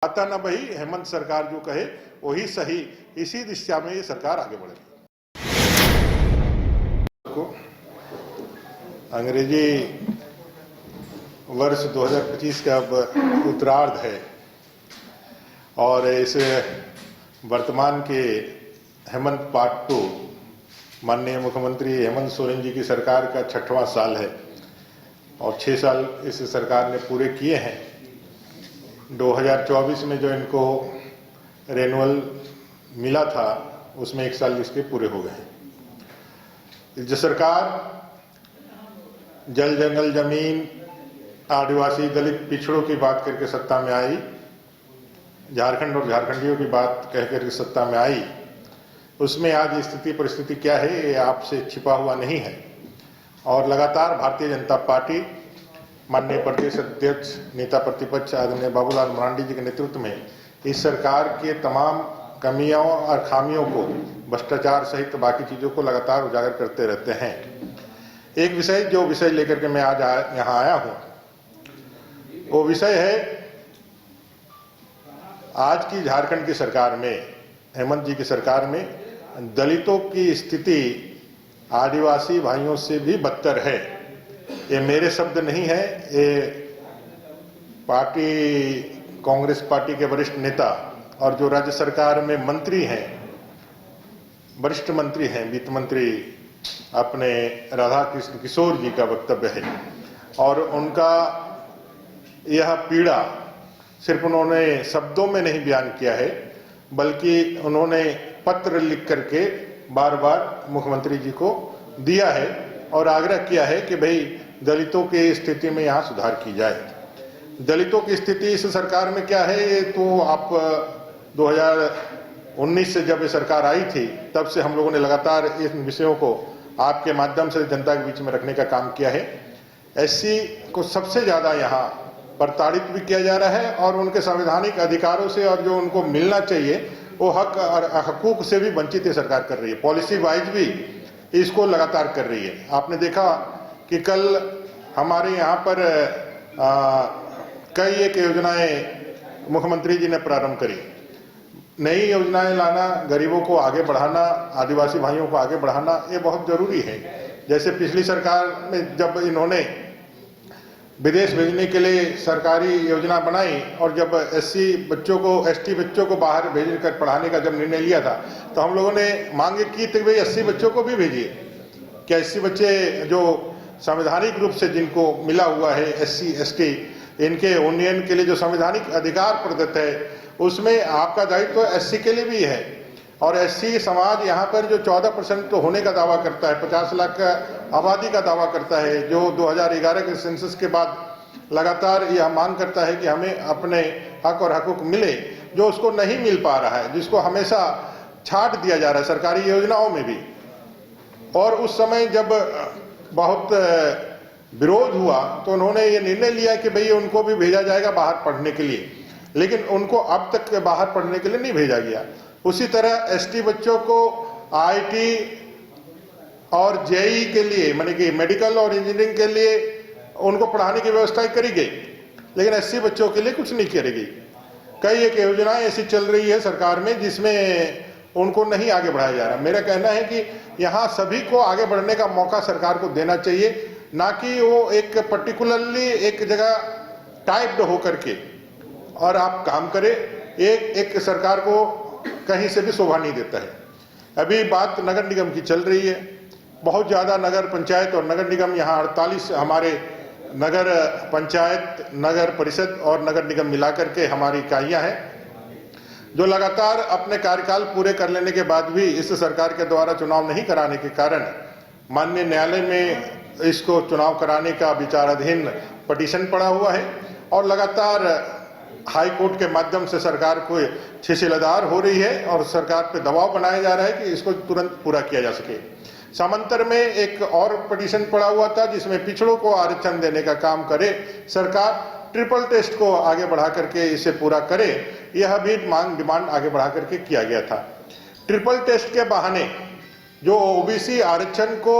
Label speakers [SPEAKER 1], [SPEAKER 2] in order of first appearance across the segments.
[SPEAKER 1] आता ना भाई, हेमंत सरकार जो कहे वही सही, इसी दिशा में ये सरकार आगे बढ़ेगी। अंग्रेजी वर्ष 2025 का अब उत्तरार्ध है और इस वर्तमान के हेमंत पार्ट 2 माननीय मुख्यमंत्री हेमंत सोरेन जी की सरकार का 6वां साल है और 6 साल इस सरकार ने पूरे किए हैं। 2024 में जो इनको रेनुअल मिला था उसमें 1 साल इसके पूरे हो गए हैं। जो सरकार जल जंगल जमीन आदिवासी दलित पिछड़ों की बात करके सत्ता में आई, झारखंड और झारखंडियों की बात कह करके सत्ता में आई, उसमें आज स्थिति परिस्थिति क्या है ये आपसे छिपा हुआ नहीं है। और लगातार भारतीय जनता पार्टी माननीय प्रदेश अध्यक्ष नेता प्रतिपक्ष आदरणीय बाबूलाल मरांडी जी के नेतृत्व में इस सरकार के तमाम कमियों और खामियों को, भ्रष्टाचार सहित बाकी चीज़ों को लगातार उजागर करते रहते हैं। एक विषय जो विषय लेकर के मैं आज यहाँ आया हूँ वो विषय है आज की झारखंड की सरकार में, हेमंत जी की सरकार में दलितों की स्थिति आदिवासी भाइयों से भी बदतर है। ये मेरे शब्द नहीं है, ये पार्टी कांग्रेस पार्टी के वरिष्ठ नेता और जो राज्य सरकार में मंत्री हैं, वरिष्ठ मंत्री हैं, वित्त मंत्री अपने राधा कृष्ण किशोर जी का वक्तव्य है। और उनका यह पीड़ा सिर्फ उन्होंने शब्दों में नहीं बयान किया है बल्कि उन्होंने पत्र लिख करके बार बार मुख्यमंत्री जी को दिया है और आग्रह किया है कि भाई दलितों की स्थिति में यहाँ सुधार की जाए। दलितों की स्थिति इस सरकार में क्या है ये तो आप 2019 से जब ये सरकार आई थी तब से हम लोगों ने लगातार इन विषयों को आपके माध्यम से जनता के बीच में रखने का काम किया है। एससी को सबसे ज़्यादा यहाँ प्रताड़ित भी किया जा रहा है और उनके संवैधानिक अधिकारों से और जो उनको मिलना चाहिए वो हक और हकूक से भी वंचित ये सरकार कर रही है। पॉलिसी वाइज भी इसको लगातार कर रही है। आपने देखा कि कल हमारे यहाँ पर कई एक योजनाएं मुख्यमंत्री जी ने प्रारंभ करी। नई योजनाएं लाना, गरीबों को आगे बढ़ाना, आदिवासी भाइयों को आगे बढ़ाना ये बहुत ज़रूरी है। जैसे पिछली सरकार में जब इन्होंने विदेश भेजने के लिए सरकारी योजना बनाई और जब एससी बच्चों को, एसटी बच्चों को बाहर भेज कर पढ़ाने का जब निर्णय लिया था तो हम लोगों ने मांगे की थी भाई 80 बच्चों को भी भेजिए। क्या 80 बच्चे जो संवैधानिक रूप से जिनको मिला हुआ है एससी एसटी, इनके उन्नयन के लिए जो संवैधानिक अधिकार प्रदत्त है उसमें आपका दायित्व तो एससी के लिए भी है। और एससी समाज यहाँ पर जो 14% तो होने का दावा करता है, 50 लाख का आबादी का दावा करता है, जो 2011 के सेंसस के बाद लगातार यह मांग करता है कि हमें अपने हक और हकूक मिले, जो उसको नहीं मिल पा रहा है, जिसको हमेशा छाट दिया जा रहा है सरकारी योजनाओं में भी। और उस समय जब बहुत विरोध हुआ तो उन्होंने ये निर्णय लिया कि भाई उनको भी भेजा जाएगा बाहर पढ़ने के लिए, लेकिन उनको अब तक बाहर पढ़ने के लिए नहीं भेजा गया। उसी तरह एसटी बच्चों को आईटी और जेई के लिए, माने कि मेडिकल और इंजीनियरिंग के लिए उनको पढ़ाने की व्यवस्था करी गई, लेकिन एससी बच्चों के लिए कुछ नहीं करी गई। कई एक योजनाएं ऐसी चल रही है सरकार में जिसमें उनको नहीं आगे बढ़ाया जा रहा। मेरा कहना है कि यहाँ सभी को आगे बढ़ने का मौका सरकार को देना चाहिए, ना कि वो एक पर्टिकुलरली एक जगह टाइप्ड होकर के और आप काम करें। एक सरकार को कहीं से भी शोभा नहीं देता है। अभी बात नगर निगम की चल रही है, बहुत ज़्यादा नगर पंचायत और नगर निगम यहाँ 48 हमारे नगर पंचायत, नगर परिषद और नगर निगम मिलाकर के हमारी इकाइयाँ हैं, जो लगातार अपने कार्यकाल पूरे कर लेने के बाद भी इस सरकार के द्वारा चुनाव नहीं कराने के कारण माननीय न्यायालय में इसको चुनाव कराने का विचाराधीन पिटीशन पड़ा हुआ है और लगातार हाई कोर्ट के माध्यम से सरकार को छिछलदार हो रही है और सरकार पे दबाव बनाया जा रहा है कि इसको तुरंत पूरा किया जा सके। समांतर में एक और पिटीशन पड़ा हुआ था जिसमें पिछड़ों को आरक्षण देने का काम करे सरकार, ट्रिपल टेस्ट को आगे बढ़ा करके इसे पूरा करे, यह भी डिमांड आगे बढ़ा करके किया गया था। ट्रिपल टेस्ट के बहाने जो ओबीसी आरक्षण को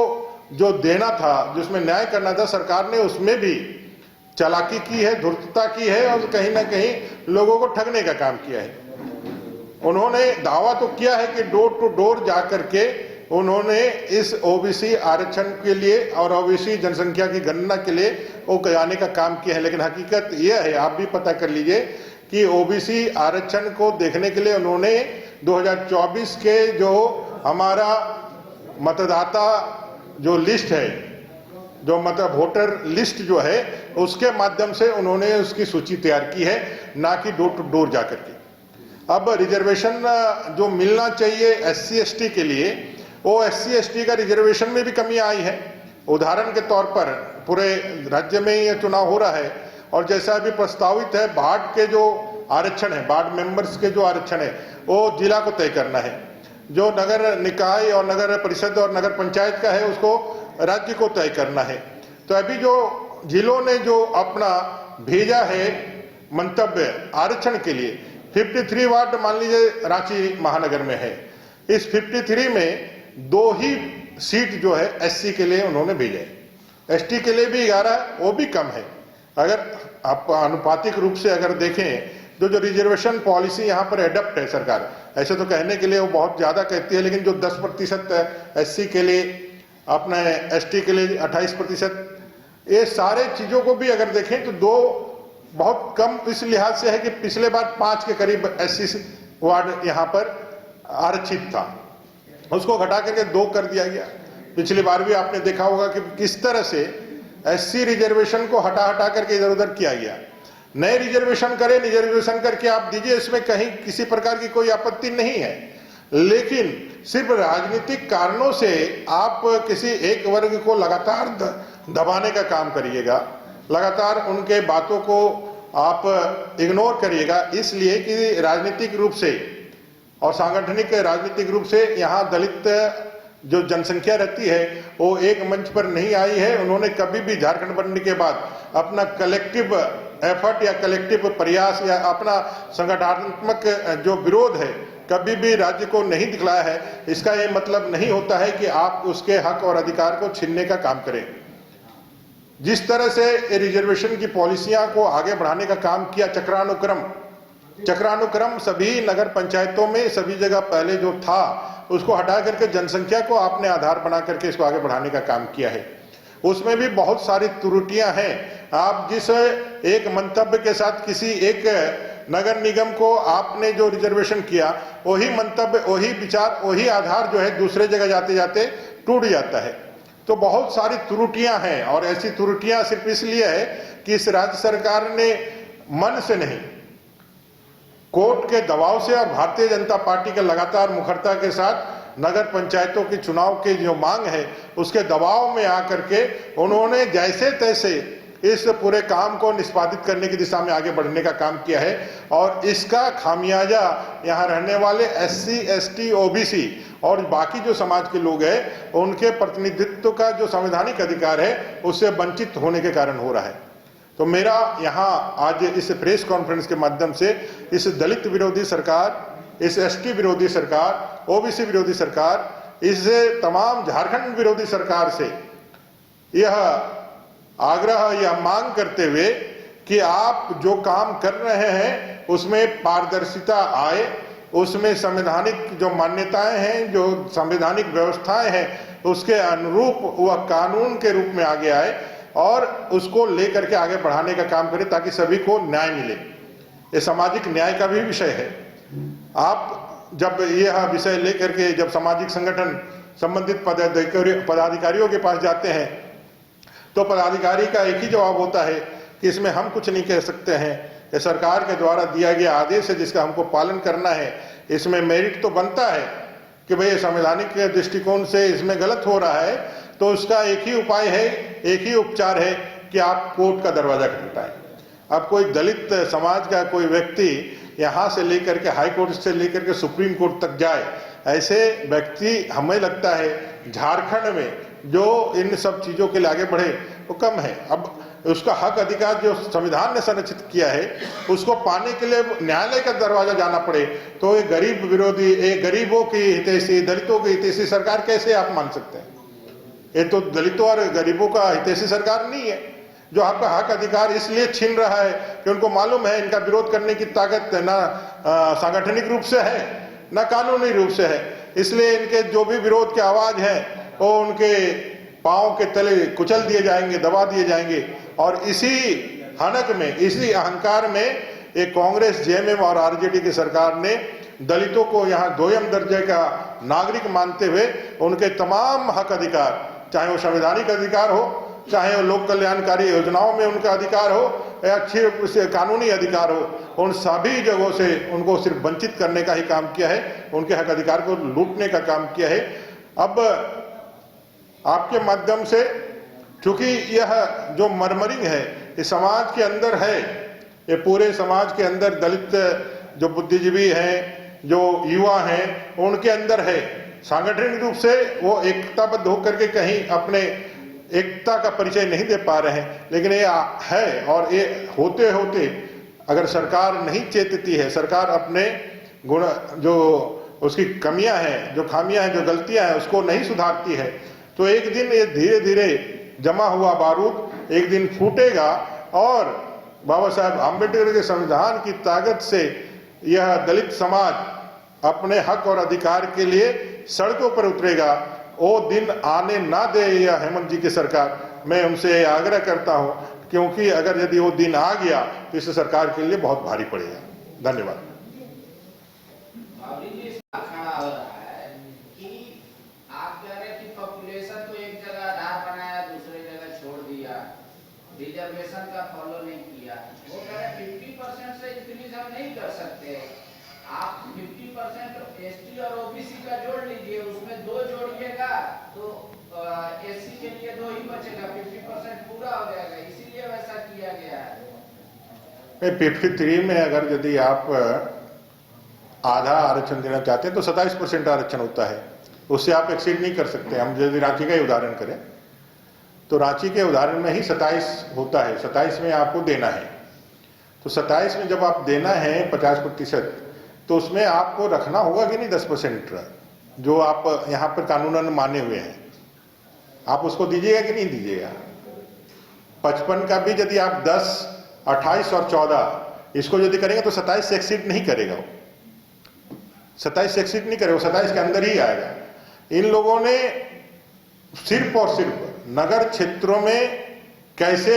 [SPEAKER 1] जो देना था, जिसमें न्याय करना था, सरकार ने उसमें भी चालाकी की है, धूर्तता की है और कहीं ना कहीं लोगों को ठगने का काम किया है। उन्होंने दावा तो किया है कि डोर टू डोर जाकर के उन्होंने इस ओबीसी आरक्षण के लिए और ओबीसी जनसंख्या की गणना के लिए वो जाने का काम किया है, लेकिन हकीकत यह है, आप भी पता कर लीजिए कि ओबीसी आरक्षण को देखने के लिए उन्होंने 2024 के जो हमारा मतदाता जो लिस्ट है, जो मतलब वोटर लिस्ट जो है, उसके माध्यम से उन्होंने उसकी सूची तैयार की है, ना कि डोर टू डोर जाकर के। अब रिजर्वेशन जो मिलना चाहिए SC ST के लिए, वो SC ST का रिजर्वेशन में भी कमी आई है। उदाहरण के तौर पर पूरे राज्य में ये चुनाव हो रहा है और जैसा अभी प्रस्तावित है, वार्ड के जो आरक्षण है, वार्ड मेंबर्स के जो आरक्षण है, वो जिला को तय करना है। जो नगर निकाय और नगर परिषद और नगर पंचायत का है, उसको राज्य को तय करना है। तो अभी जो जिलों ने जो अपना भेजा है मंतव्य आरक्षण के लिए, 53 वार्ड मान लीजिए रांची महानगर में है, इस 53 में 2 ही सीट जो है SC के लिए उन्होंने भेजे, ST के लिए भी 11, वो भी कम है। अगर आप अनुपातिक रूप से अगर देखें, जो रिजर्वेशन पॉलिसी यहाँ पर एडप्ट है सरकार, ऐसे तो कहने के लिए वो बहुत ज़्यादा कहती है, लेकिन जो 10% SC के लिए, अपने ST के लिए 28%, ये सारे चीज़ों को भी अगर देखें तो 2 बहुत कम इस लिहाज से है कि पिछले बार 5 के करीब SC वार्ड यहाँ पर आरक्षित था, उसको घटा करके 2 कर दिया गया। पिछली बार भी आपने देखा होगा कि किस तरह से SC रिजर्वेशन को हटा करके इधर उधर किया गया। नए रिजर्वेशन करें, रिजर्वेशन करके आप दीजिए, इसमें कहीं किसी प्रकार की कोई आपत्ति नहीं है, लेकिन सिर्फ राजनीतिक कारणों से आप किसी एक वर्ग को लगातार दबाने का काम करिएगा, लगातार उनके बातों को आप इग्नोर करिएगा, इसलिए कि राजनीतिक रूप से और सांगठनिक राजनीतिक रूप से यहाँ दलित जो जनसंख्या रहती है वो एक मंच पर नहीं आई है। उन्होंने कभी भी झारखंड बनने के बाद अपना कलेक्टिव एफर्ट या कलेक्टिव प्रयास या अपना संगठनात्मक जो विरोध है कभी भी राज्य को नहीं दिखलाया है। इसका ये मतलब नहीं होता है कि आप उसके हक और अधिकार को छीनने का काम करें। जिस तरह से रिजर्वेशन की पॉलिसियां को आगे बढ़ाने का काम किया, चक्रानुक्रम सभी नगर पंचायतों में सभी जगह पहले जो था उसको हटा करके जनसंख्या को आपने आधार बना करके इसको आगे बढ़ाने का काम किया है। उसमें भी बहुत सारी त्रुटियां हैं। आप जिस एक मंतव्य के साथ किसी एक नगर निगम को आपने जो रिजर्वेशन किया, वही मंतव्य, वही विचार, वही आधार जो है दूसरे जगह जाते जाते टूट जाता है। तो बहुत सारी त्रुटियां हैं और ऐसी त्रुटियां सिर्फ इसलिए है कि इस राज्य सरकार ने मन से नहीं, कोर्ट के दबाव से और भारतीय जनता पार्टी के लगातार मुखरता के साथ नगर पंचायतों की चुनाव की जो मांग है उसके दबाव में आकर के उन्होंने जैसे तैसे इस पूरे काम को निष्पादित करने की दिशा में आगे बढ़ने का काम किया है। और इसका खामियाजा यहाँ रहने वाले SC ST OBC और बाकी जो समाज के लोग हैं उनके प्रतिनिधित्व का जो संवैधानिक अधिकार है उससे वंचित होने के कारण हो रहा है। तो मेरा यहाँ आज इस प्रेस कॉन्फ्रेंस के माध्यम से इस दलित विरोधी सरकार, इस ST विरोधी सरकार, OBC विरोधी सरकार, इस तमाम झारखंड विरोधी सरकार से यह आग्रह या मांग करते हुए कि आप जो काम कर रहे हैं उसमें पारदर्शिता आए, उसमें संवैधानिक जो मान्यताएं हैं, जो संवैधानिक व्यवस्थाएं हैं, उसके अनुरूप वह कानून के रूप में आगे आए और उसको लेकर के आगे बढ़ाने का काम करें ताकि सभी को न्याय मिले। ये सामाजिक न्याय का भी विषय है। आप जब यह विषय लेकर के जब सामाजिक संगठन संबंधित पदाधिकारियों के पास जाते हैं तो पदाधिकारी का एक ही जवाब होता है कि इसमें हम कुछ नहीं कह सकते हैं, ये सरकार के द्वारा दिया गया आदेश है जिसका हमको पालन करना है। इसमें मेरिट तो बनता है कि भाई संवैधानिक दृष्टिकोण से इसमें गलत हो रहा है, तो उसका एक ही उपाय है, एक ही उपचार है कि आप कोर्ट का दरवाजा खटखटाएं। अब कोई दलित समाज का कोई व्यक्ति यहाँ से लेकर के हाई कोर्ट से लेकर के सुप्रीम कोर्ट तक जाए, ऐसे व्यक्ति हमें लगता है झारखंड में जो इन सब चीज़ों के लिए आगे बढ़े वो कम है। अब उसका हक अधिकार जो संविधान ने संरक्षित किया है उसको पाने के लिए न्यायालय का दरवाजा जाना पड़े, तो ये गरीब विरोधी, ये गरीबों की हितैषी, दलितों की हितैषी सरकार कैसे आप मान सकते हैं? ये तो दलितों और गरीबों का हितैषी सरकार नहीं है। जो आपका हक अधिकार इसलिए छीन रहा है कि उनको मालूम है इनका विरोध करने की ताकत ना सांगठनिक रूप से है ना कानूनी रूप से है, इसलिए इनके जो भी विरोध की आवाज है वो उनके पांव के तले कुचल दिए जाएंगे, दबा दिए जाएंगे। और इसी हनक में, इसी अहंकार में एक कांग्रेस, जेएमएम और आरजेडी की सरकार ने दलितों को यहाँ दोयम दर्जे का नागरिक मानते हुए उनके तमाम हक अधिकार, चाहे वो संवैधानिक अधिकार हो, चाहे वो लोक कल्याणकारी योजनाओं में उनका अधिकार हो या अच्छे कानूनी अधिकार हो, उन सभी जगहों से उनको सिर्फ वंचित करने का ही काम किया है, उनके हक अधिकार को लूटने का काम किया है। अब आपके माध्यम से, चूंकि यह जो मर्मरिंग है ये समाज के अंदर है, ये पूरे समाज के अंदर दलित जो बुद्धिजीवी हैं, जो युवा हैं, उनके अंदर है। सांगठनिक रूप से वो एकताबद्ध होकर के कहीं अपने एकता का परिचय नहीं दे पा रहे हैं, लेकिन ये है। और ये होते होते अगर सरकार नहीं चेतती है, सरकार अपने गुण, जो उसकी कमियां हैं, जो खामियां हैं, जो गलतियां हैं, उसको नहीं सुधारती है, तो एक दिन ये धीरे धीरे जमा हुआ बारूद एक दिन फूटेगा और बाबा साहब आम्बेडकर के संविधान की ताकत से यह दलित समाज अपने हक और अधिकार के लिए सड़कों पर उतरेगा। वो दिन आने ना दे यह हेमंत जी की सरकार, मैं उनसे आग्रह करता हूं, क्योंकि अगर यदि वो दिन आ गया तो इस सरकार के लिए बहुत भारी पड़ेगा। धन्यवाद।
[SPEAKER 2] रिजर्वेशन का फॉलो नहीं किया, वो कह रहे 50% से इंक्रीज हम नहीं कर सकते, आप 50% एसटी और ओबीसी का जोड़ लीजिए, उसमें 2 जोड़िएगा तो एससी के लिए 2 ही बचेगा, 50% पूरा हो जाएगा, इसीलिए वैसा किया गया है।
[SPEAKER 1] 53 में अगर यदि आप आधा आरक्षण देना चाहते हैं तो 27% आरक्षण होता है, उससे आप एक्सीड नहीं कर सकते। हम यदि रांची का ही उदाहरण करें तो रांची के उदाहरण में ही 27 होता है, 27 में आपको देना है। तो 27 में जब आप देना है 50%, तो उसमें आपको रखना होगा कि नहीं 10% जो आप यहाँ पर कानूनन माने हुए हैं, आप उसको दीजिएगा कि नहीं दीजिएगा। 55 का भी यदि आप 10, 28 और 14 इसको यदि करेंगे तो 27 से एक्सीड नहीं करेगा, वो 27 से एक्सीड नहीं करेगा, वो 27 के अंदर ही आएगा। इन लोगों ने सिर्फ और सिर्फ नगर क्षेत्रों में कैसे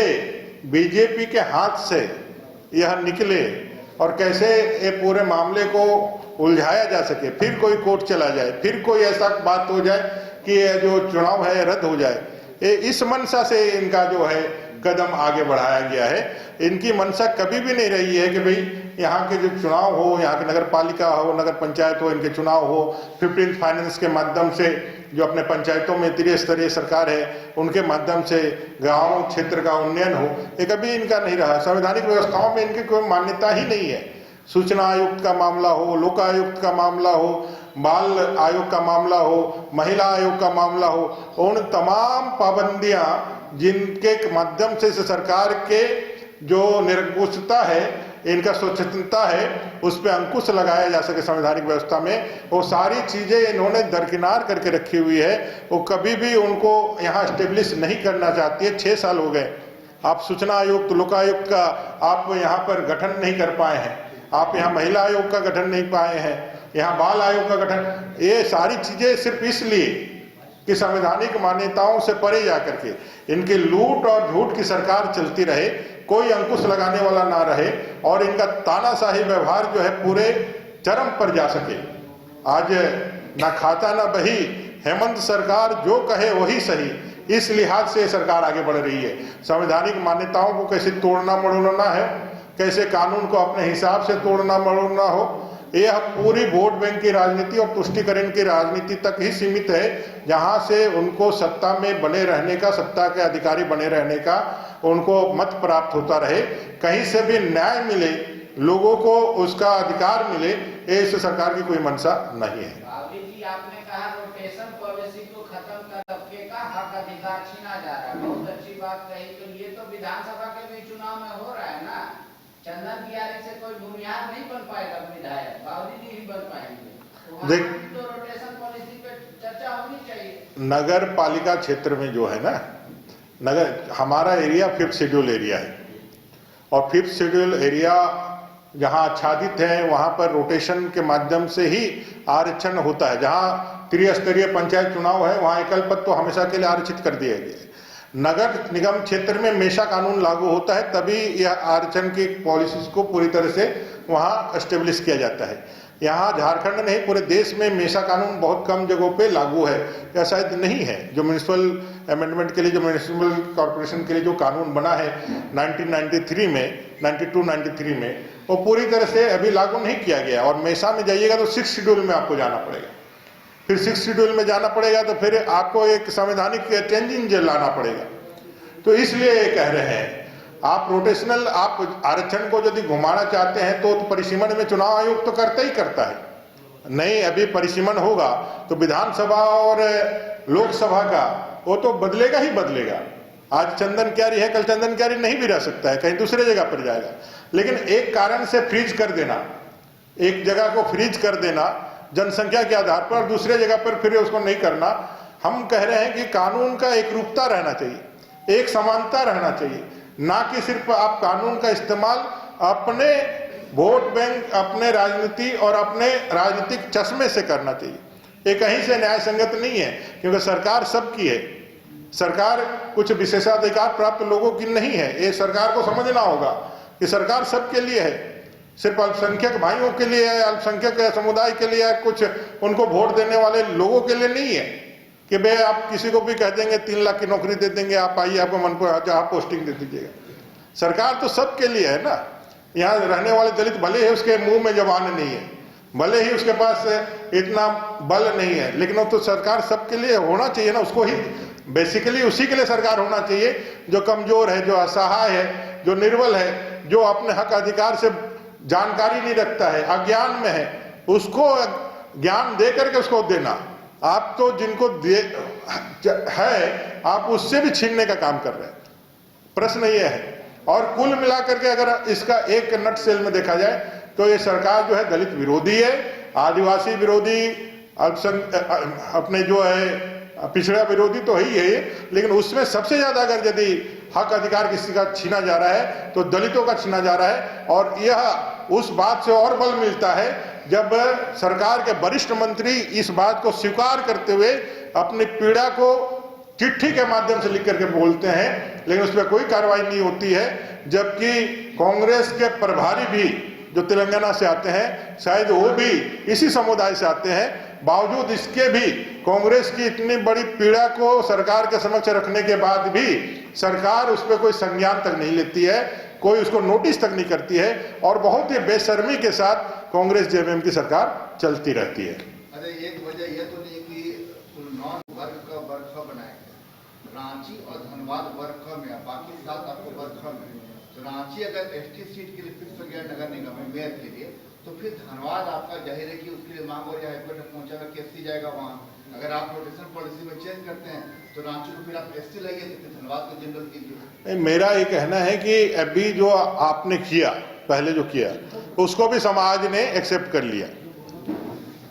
[SPEAKER 1] बीजेपी के हाथ से यह निकले और कैसे ये पूरे मामले को उलझाया जा सके, फिर कोई कोर्ट चला जाए, फिर कोई ऐसा बात हो जाए कि ये जो चुनाव है रद्द हो जाए, ये इस मंशा से इनका जो है कदम आगे बढ़ाया गया है। इनकी मंशा कभी भी नहीं रही है कि भाई यहाँ के जो चुनाव हो, यहाँ के नगर पालिका हो, नगर पंचायत हो, इनके चुनाव हो, 15th फाइनेंस के माध्यम से जो अपने पंचायतों में त्रिस्तरीय सरकार है उनके माध्यम से गांव क्षेत्र का उन्नयन हो, ये कभी इनका नहीं रहा। संवैधानिक व्यवस्थाओं में इनकी कोई मान्यता ही नहीं है। सूचना आयुक्त का मामला हो, लोकायुक्त का मामला हो, बाल आयोग का मामला हो, महिला आयोग का मामला हो, उन तमाम पाबंदियां जिनके माध्यम से सरकार के जो निरंकुशता है, इनका स्वच्छता है, उस पर अंकुश लगाया जा सके संवैधानिक व्यवस्था में, वो सारी चीजें इन्होंने दरकिनार करके रखी हुई है। वो कभी भी उनको यहाँ स्टेब्लिश नहीं करना चाहती है। 6 साल हो गए, आप सूचना आयुक्त, लोकायुक्त का आप यहाँ पर गठन नहीं कर पाए हैं, आप यहाँ महिला आयोग का गठन नहीं पाए हैं, यहाँ बाल आयोग का गठन, ये सारी चीजें सिर्फ इसलिए कि संवैधानिक मान्यताओं से परे जाकर के इनकी लूट और झूठ की सरकार चलती रहे, कोई अंकुश लगाने वाला ना रहे और इनका तानाशाही व्यवहार जो है पूरे चरम पर जा सके। आज ना खाता ना बही, हेमंत सरकार जो कहे वही सही, इस लिहाज से सरकार आगे बढ़ रही है। संवैधानिक मान्यताओं को कैसे तोड़ना मरोड़ना है, कैसे कानून को अपने हिसाब से तोड़ना मरोड़ना हो, यह पूरी वोट बैंक की राजनीति और तुष्टीकरण की राजनीति तक ही सीमित है, जहां से उनको सत्ता में बने रहने का, सत्ता के अधिकारी बने रहने का उनको मत प्राप्त होता रहे। कहीं से भी न्याय मिले, लोगों को उसका अधिकार मिले, इस सरकार की कोई मंशा नहीं है।
[SPEAKER 2] आपने कहा रोटेशन पॉलिसी को खत्म कर सबके का हक अधिकार छीना जा रहा है, बहुत अच्छी बात कही। तो ये तो विधानसभा के भी चुनाव में हो रहा है ना, चंदन तिवारी से कोई बुनियाद नहीं बन पाएगा, विधायक बावरी जी ही बन पाएंगे। तो रोटेशन पॉलिसी पे चर्चा होनी चाहिए।
[SPEAKER 1] नगर पालिका क्षेत्र में जो है ना, नगर हमारा एरिया 5th शेड्यूल एरिया है और 5th शेड्यूल एरिया जहां आच्छादित है वहां पर रोटेशन के माध्यम से ही आरक्षण होता है। जहां त्रिस्तरीय पंचायत चुनाव है वहां एकल पद तो हमेशा के लिए आरक्षित कर दिया गया है। नगर निगम क्षेत्र में मेषा कानून लागू होता है तभी यह आरक्षण की पॉलिसीज को पूरी तरह से वहां एस्टेब्लिश किया जाता है। यहाँ झारखंड नहीं पूरे देश में मेषा कानून बहुत कम जगहों पे लागू है या शायद नहीं है। जो म्यूनिसिपल अमेंडमेंट के लिए जो म्यूनिसिपल कॉर्पोरेशन के लिए जो कानून बना है 1993 में 92-93 में वो पूरी तरह से अभी लागू नहीं किया गया। और मेषा में जाइएगा तो 6th शेड्यूल में आपको जाना पड़ेगा, फिर 6th शेड्यूल में जाना पड़ेगा तो फिर आपको एक संवैधानिक चेंजिंग लाना पड़ेगा। तो इसलिए ये कह रहे हैं आप रोटेशनल आप आरक्षण को यदि घुमाना चाहते हैं तो परिसीमन में चुनाव आयोग तो करता ही करता है। नहीं अभी परिसीमन होगा तो विधानसभा और लोकसभा का वो तो बदलेगा ही बदलेगा। आज चंदन क्यारी है, कल चंदन क्यारी नहीं भी रह सकता है, कहीं दूसरे जगह पर जाएगा। लेकिन एक कारण से फ्रीज कर देना, एक जगह को फ्रीज कर देना जनसंख्या के आधार पर, दूसरे जगह पर फिर उसको नहीं करना। हम कह रहे हैं कि कानून का एक रूपता रहना चाहिए, एक समानता रहना चाहिए, ना कि सिर्फ आप कानून का इस्तेमाल अपने वोट बैंक, अपने राजनीति और अपने राजनीतिक चश्मे से करना चाहिए। ये कहीं से न्याय संगत नहीं है क्योंकि सरकार सबकी है, सरकार कुछ विशेषाधिकार प्राप्त लोगों की नहीं है। ये सरकार को समझना होगा कि सरकार सबके लिए है, सिर्फ अल्पसंख्यक भाइयों के लिए है, अल्पसंख्यक समुदाय के लिए है, कुछ उनको वोट देने वाले लोगों के लिए नहीं है कि भाई आप किसी को भी कह देंगे 3 लाख की नौकरी दे देंगे, आप आइए आपको मन को आप पोस्टिंग दे दीजिएगा। सरकार तो सबके लिए है ना। यहाँ रहने वाले दलित भले ही उसके मुंह में जबान नहीं है, भले ही उसके पास इतना बल नहीं है, लेकिन वो तो सरकार सबके लिए होना चाहिए ना। उसको ही बेसिकली उसी के लिए सरकार होना चाहिए जो कमजोर है, जो असहाय है, जो निर्बल है, जो अपने हक अधिकार से जानकारी नहीं रखता है, अज्ञान में है, उसको ज्ञान दे करके उसको देना। आप तो जिनको दे है आप उससे भी छीनने का काम कर रहे हैं। प्रश्न ये है। और कुल मिलाकर के अगर इसका एक नट सेल में देखा जाए तो ये सरकार जो है दलित विरोधी है, आदिवासी विरोधी, अपने जो है पिछड़ा विरोधी तो ही है, लेकिन उसमें सबसे ज्यादा अगर यदि हक अधिकार किसी का छीना जा रहा है तो दलितों का छीना जा रहा है। और यह उस बात से और बल मिलता है जब सरकार के वरिष्ठ मंत्री इस बात को स्वीकार करते हुए अपनी पीड़ा को चिट्ठी के माध्यम से लिख करके बोलते हैं, लेकिन उस पर कोई कार्रवाई नहीं होती है। जबकि कांग्रेस के प्रभारी भी जो तेलंगाना से आते हैं, शायद वो भी इसी समुदाय से आते हैं, बावजूद इसके भी कांग्रेस की इतनी बड़ी पीड़ा को सरकार के समक्ष रखने के बाद भी सरकार उस पर कोई संज्ञान तक नहीं लेती है, कोई उसको नोटिस तक नहीं करती है और बहुत ही बेशर्मी के साथ कांग्रेस जेएमएम की सरकार चलती रहती है।
[SPEAKER 3] अरे एक वजह यह तो नहीं कि नॉन वर्ग का वर्ग बनाया गया, रांची और धनबाद वर्ग में, बाकी 7 आपको वर्ग में। तो रांची अगर एसटी सीट के लिए फिक्स हो गया नगर निगम में मेयर के लिए, तो फिर धनबाद आपका जाहिर है कि उसके लिए मांग हो रही है, हाईकोर्ट तक पहुंचागा, केसी जाएगा वहाँ। अगर आप रोटेशन पॉलिसी में चेंज करते हैं तो रांची को फिर आप एसटी लाइए, तो फिर धनबाद को जनरल कीजिए।
[SPEAKER 1] मेरा ये कहना है कि अभी जो आपने किया, पहले जो किया उसको भी समाज ने एक्सेप्ट कर लिया।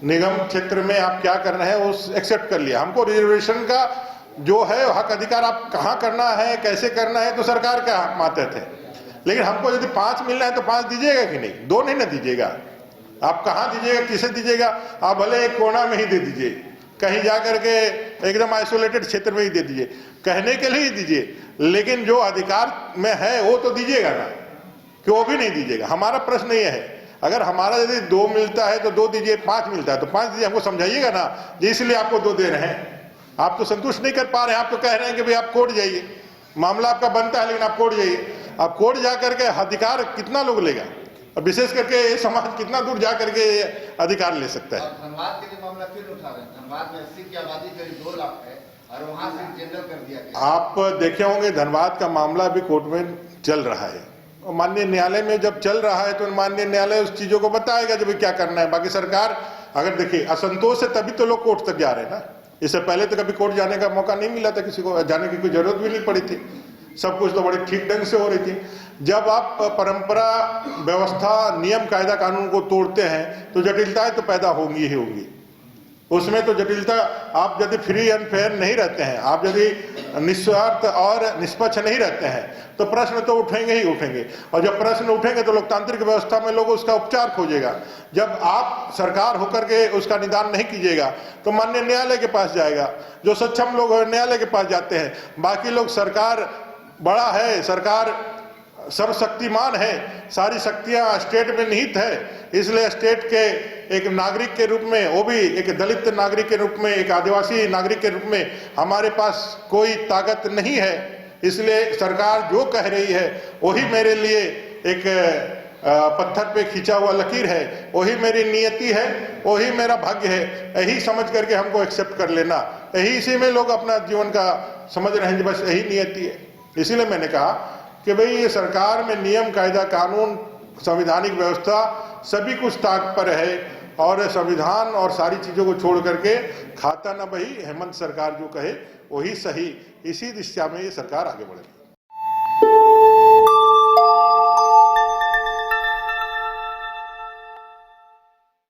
[SPEAKER 1] निगम क्षेत्र में आप क्या करना है उस एक्सेप्ट कर लिया। हमको रिजर्वेशन का जो है हक अधिकार आप कहाँ करना है, कैसे करना है, तो सरकार के हक माते थे। लेकिन हमको यदि 5 मिलना है तो 5 दीजिएगा कि नहीं, 2 नहीं ना दीजिएगा। आप कहाँ दीजिएगा, किसे दीजिएगा? आप भले एक कोना में ही दे दीजिए, कहीं जा करके एकदम आइसोलेटेड क्षेत्र में ही दे दीजिए, कहने के लिए ही दीजिए, लेकिन जो अधिकार में है वो तो दीजिएगा ना, कि वो भी नहीं दीजिएगा। हमारा प्रश्न ये है, अगर हमारा यदि 2 मिलता है तो 2 दीजिए, 5 मिलता है तो 5 दीजिए, हमको समझाइएगा ना, इसलिए आपको 2 दे रहे हैं। आप तो संतुष्ट नहीं कर पा रहे हैं, आप तो कह रहे हैं कि भाई आप कोर्ट जाइए, मामला आपका बनता है लेकिन आप कोर्ट जाइए। आप कोर्ट जा करके अधिकार कितना लोग लेगा, और विशेष करके समाज कितना दूर जा करके अधिकार ले सकता है।
[SPEAKER 3] धनबाद के लिए मामला क्यों उठा रहे हैं? धनबाद में 80 की आबादी करीब 2 लाख है और वहाँ से जनरल कर दिया गया।
[SPEAKER 1] आप देखे होंगे धनबाद का मामला भी कोर्ट में चल रहा है, और माननीय न्यायालय में जब चल रहा है तो माननीय न्यायालय उस चीजों को बताएगा जब क्या करना है। बाकी सरकार अगर देखिए असंतोष है तभी तो लोग कोर्ट तक जा रहे हैं ना। इससे पहले तो कभी कोर्ट जाने का मौका नहीं मिला था, किसी को जाने की कोई जरूरत भी नहीं पड़ी थी, सब कुछ तो बड़ी ठीक ढंग से हो रही थी। जब आप परंपरा, व्यवस्था, नियम, कायदा, कानून को तोड़ते हैं तो जटिलताएं तो पैदा होंगी ही होंगी। उसमें तो जटिलता, आप यदि फ्री एंड फेयर नहीं रहते हैं, आप यदि निस्वार्थ और निष्पक्ष नहीं रहते हैं तो प्रश्न तो उठेंगे ही उठेंगे, और जब प्रश्न उठेंगे तो लोकतांत्रिक व्यवस्था में लोग उसका उपचार खोजेगा। जब आप सरकार होकर के उसका निदान नहीं कीजिएगा तो माननीय न्यायालय के पास जाएगा, जो सक्षम लोग न्यायालय के पास जाते हैं। बाकी लोग, सरकार बड़ा है, सरकार सर्वशक्तिमान है, सारी शक्तियां स्टेट में निहित है, इसलिए स्टेट के एक नागरिक के रूप में, वो भी एक दलित नागरिक के रूप में, एक आदिवासी नागरिक के रूप में हमारे पास कोई ताकत नहीं है। इसलिए सरकार जो कह रही है वही मेरे लिए एक पत्थर पे खींचा हुआ लकीर है, वही मेरी नियति है, वही मेरा भाग्य है, यही समझ करके हमको एक्सेप्ट कर लेना। यही, इसी में लोग अपना जीवन का समझ रहे हैं, बस यही नियति है। इसीलिए मैंने कहा कि भाई ये सरकार में नियम, कायदा, कानून, संवैधानिक व्यवस्था सभी कुछ ताक पर है, और संविधान और सारी चीज़ों को छोड़ करके खाता न बही, हेमंत सरकार जो कहे वही सही, इसी दिशा में ये सरकार आगे बढ़ेगी।